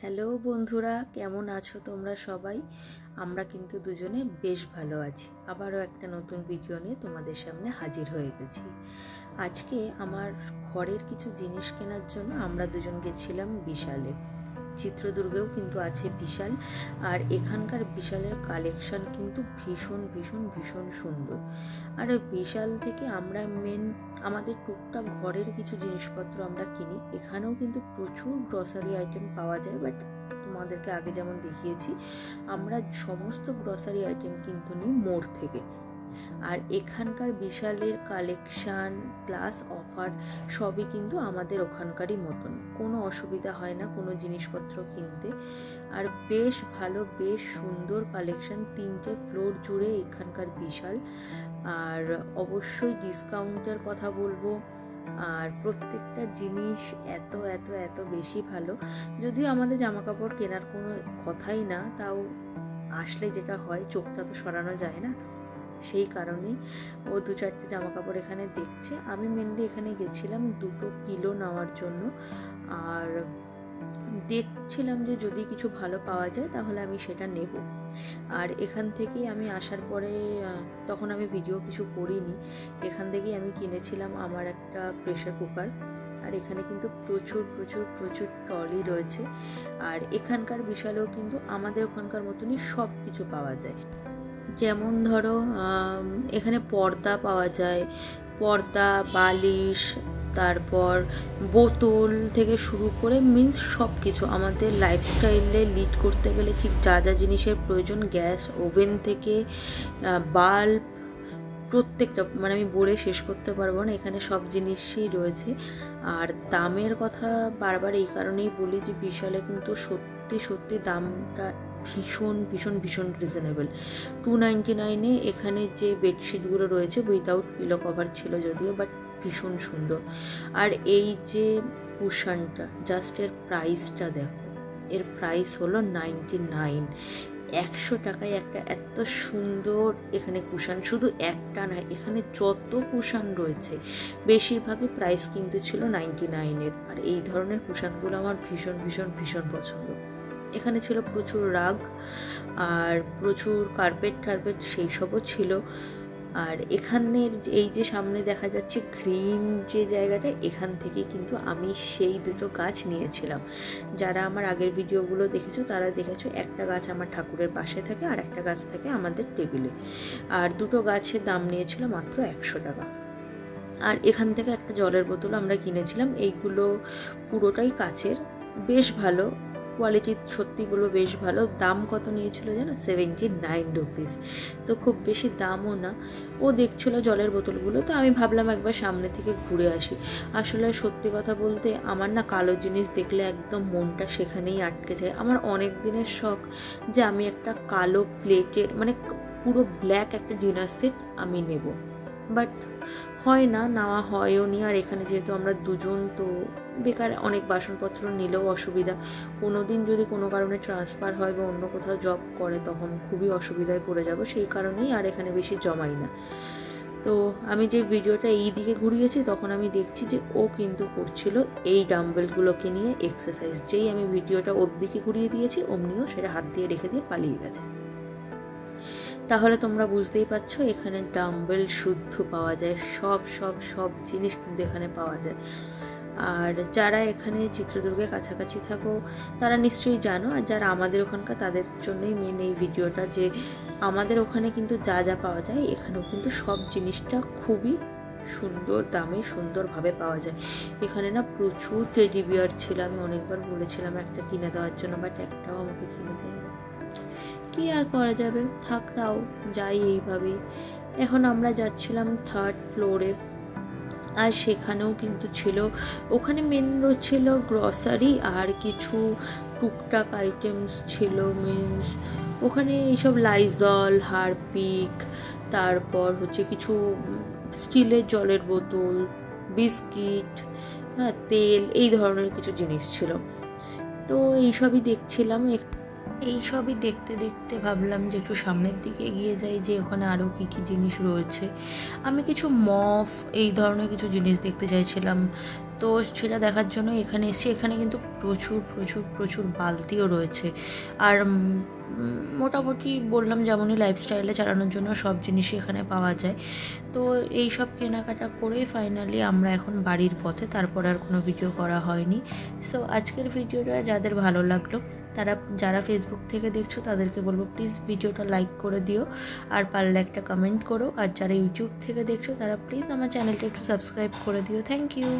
Hello বন্ধুরা, কেমন আছো তোমরা সবাই? আমরা কিন্তু দুজনে বেশ ভালো আছি। আবারও একটা নতুন ভিডিও নিয়ে তোমাদের সামনে হাজির হয়ে গেছি। আজকে আমার ঘরের কিছু জিনিস কেনার জন্য আমরা দুজন গেছিলাম বিশালে। চিত্রদুর্গেও কিন্তু আছে বিশাল, আর এখানকার বিশালের কালেকশন কিন্তু ভীষণ ভীষণ ভীষণ সুন্দর। আর বিশাল থেকে আমরা আমাদের টুকটাক ঘরের কিছু জিনিসপত্র আমরা কিনি। এখানেও কিন্তু প্রচুর গ্রসারি আইটেম পাওয়া যায়, বাট তোমাদেরকে আগে যেমন দেখিয়েছি আমরা সমস্ত গ্রসারি আইটেম কিন্তু নিই মোড় থেকে। আর এখানকার বিশালের কালেকশান প্লাস অফার সবই কিন্তু আমাদের ওখানকারই মতন, কোনো অসুবিধা হয় না কোনো জিনিসপত্র কিনতে। আর বেশ ভালো, বেশ সুন্দর কালেকশান, 3টে ফ্লোর জুড়ে এখানকার বিশাল। আর অবশ্যই ডিসকাউন্টের কথা বলবো। আর প্রত্যেকটা জিনিস এত এত এত বেশি ভালো। যদিও আমাদের জামা কাপড় কেনার কোনো কথাই না, তাও আসলে যেটা হয় চোখটা তো সরানো যায় না, সেই কারণেই ও 2-4টে জামা কাপড় এখানে দেখছে। আমি মেনলি এখানে গেছিলাম 2টো পিলো নেওয়ার জন্য, আর দেখছিলাম যে যদি কিছু ভালো পাওয়া যায় তাহলে আমি সেটা নেব। আর এখান থেকেই আমি আসার পরে, তখন আমি ভিডিও কিছু করিনি, এখান থেকেই আমি কিনেছিলাম আমার একটা প্রেসার কুকার। আর এখানে কিন্তু প্রচুর প্রচুর প্রচুর ট্রলি রয়েছে। আর এখানকার বিশালেও কিন্তু আমাদের ওখানকার মতনই সব কিছু পাওয়া যায়। যেমন ধরো এখানে পর্দা পাওয়া যায়, পর্দা, বালিশ, তারপর বোতল থেকে শুরু করে মিন্স সব কিছু আমাদের লাইফস্টাইলে লিড করতে গেলে ঠিক যা যা জিনিসের প্রয়োজন, গ্যাস ওভেন থেকে বাল্ব, প্রত্যেকটা মানে আমি বলে শেষ করতে পারবো না, এখানে সব জিনিসই রয়েছে। আর দামের কথা বারবার এই কারণেই বলি যে বিশালে কিন্তু সত্যি সত্যি দামটা ভীষণ ভীষণ ভীষণ রিজনেবল। 299-এ এখানে যে বেডশিটগুলো রয়েছে উইদাউট পিলো কভার ছিল যদিও, বাট ভীষণ সুন্দর। আর এই যে কুশনটা, জাস্ট এর প্রাইসটা দেখো, এর প্রাইস হলো 99। 100 টাকায় একটা এত সুন্দর এখানে কুশান, শুধু একটা না, এখানে যত কুশান রয়েছে বেশিরভাগই প্রাইস কিন্তু ছিল 99-এর। আর এই ধরনের কুশানগুলো আমার ভীষণ ভীষণ ভীষণ পছন্দ। এখানে ছিল প্রচুর রাগ আর প্রচুর কার্পেট সেই সবও ছিল। আর এখানের এই যে সামনে দেখা যাচ্ছে গ্রিন যে জায়গাটা, এখান থেকে কিন্তু আমি সেই 2টো গাছ নিয়েছিলাম। যারা আমার আগের ভিডিওগুলো দেখেছো তারা দেখেছো, একটা গাছ আমার ঠাকুরের পাশে থাকে আর একটা গাছ থাকে আমাদের টেবিলে। আর 2টো গাছের দাম নিয়েছিল মাত্র 100 টাকা। আর এখান থেকে একটা জলের বোতল আমরা কিনেছিলাম। এইগুলো পুরোটাই কাচের, বেশ ভালো কোয়ালিটি, সত্যি বলবো বেশ ভালো। দাম কত নিয়েছিল জানো? 79 রুপিস। তো খুব বেশি দামও না। ও দেখছিল জলের বোতলগুলো, তো আমি ভাবলাম একবার সামনে থেকে ঘুরে আসি। আসলে সত্যি কথা বলতে আমার না কালো জিনিস দেখলে একদম মনটা সেখানেই আটকে যায়। আমার অনেক দিনের শখ যে আমি একটা কালো প্লেটের মানে পুরো ব্ল্যাক একটা ডিনার সেট আমি নেব, বাট হয় না, নেওয়া হয়ও নি। আর এখানে যেহেতু আমরা দুজন, তো বেকার অনেক বাসনপত্র নিলেও অসুবিধা। কোনো দিন যদি কোনো কারণে ট্রান্সফার হয় বা অন্য কোথাও জব করে তখন খুবই অসুবিধায় পড়ে যাব, সেই কারণেই আর এখানে বেশি জমাই না। তো আমি যে ভিডিওটা এই দিকে ঘুরিয়েছি তখন আমি দেখছি যে ও কিন্তু করছিল এই ডাম্বেলগুলোকে নিয়ে এক্সারসাইজ। যেই আমি ভিডিওটা ওর দিকে ঘুরিয়ে দিয়েছি অমনিও সেটা হাত দিয়ে রেখে দিয়ে পালিয়ে গেছে। তাহলে তোমরা বুঝতেই পারছো এখানে ডাম্বেল শুদ্ধ পাওয়া যায়, সব সব সব জিনিস কিন্তু এখানে পাওয়া যায়। আর যারা এখানে চিত্রদুর্গের কাছাকাছি থাকো তারা নিশ্চয়ই জানো, আর যারা আমাদের ওখানকার তাদের জন্যই মেন এই ভিডিওটা, যে আমাদের ওখানে কিন্তু যা যা পাওয়া যায় এখানেও কিন্তু সব জিনিসটা খুবই সুন্দর দামে সুন্দরভাবে পাওয়া যায়। এখানে না প্রচুর টেডি বিয়ার ছিল, আমি অনেকবার বলেছিলাম একটা কিনে দেওয়ার জন্য, বাট একটাও আমাকে কিনে দেয়নি। কি আর করা যাবে, থাক, তাও যাই এইভাবেই। এখন আমরা যাচ্ছিলাম 3rd ফ্লোরে, আর সেখানেও কিন্তু ছিল, ওখানে মেন ছিল গ্রসারি আর কিছু টুকটাক আইটেমস ছিল। মিন্স ওখানে এইসব লাইজল, হারপিক, তারপর হচ্ছে কিছু স্টিলের জলের বোতল, বিস্কিট, হ্যাঁ, তেল, এই ধরনের কিছু জিনিস ছিল। তো এইসবই দেখছিলাম। এইসবই দেখতে দেখতে ভাবলাম যে একটু সামনের দিকে এগিয়ে যাই, যে ওখানে আরও কী কী জিনিস রয়েছে। আমি কিছু মফ এই ধরনের কিছু জিনিস দেখতে চাইছিলাম, তো সেটা দেখার জন্য এখানে এসেছি। এখানে কিন্তু প্রচুর প্রচুর প্রচুর বালতিও রয়েছে, আর মোটামুটি বললাম যেমনই লাইফস্টাইলে চালানোর জন্য সব জিনিসই এখানে পাওয়া যায়। তো এই সব কেনাকাটা করে ফাইনালি আমরা এখন বাড়ির পথে, তারপর আর কোনো ভিডিও করা হয়নি। সো আজকের ভিডিওটা যাদের ভালো লাগলো, তারা যারা ফেসবুক থেকে দেখছো তাদেরকে বলবো প্লিজ ভিডিওটা লাইক করে দিও, আর পারলে একটা কমেন্ট করো। আর যারা ইউটিউব থেকে দেখছো তারা প্লিজ আমার চ্যানেলটা একটু সাবস্ক্রাইব করে দিও। Thank you.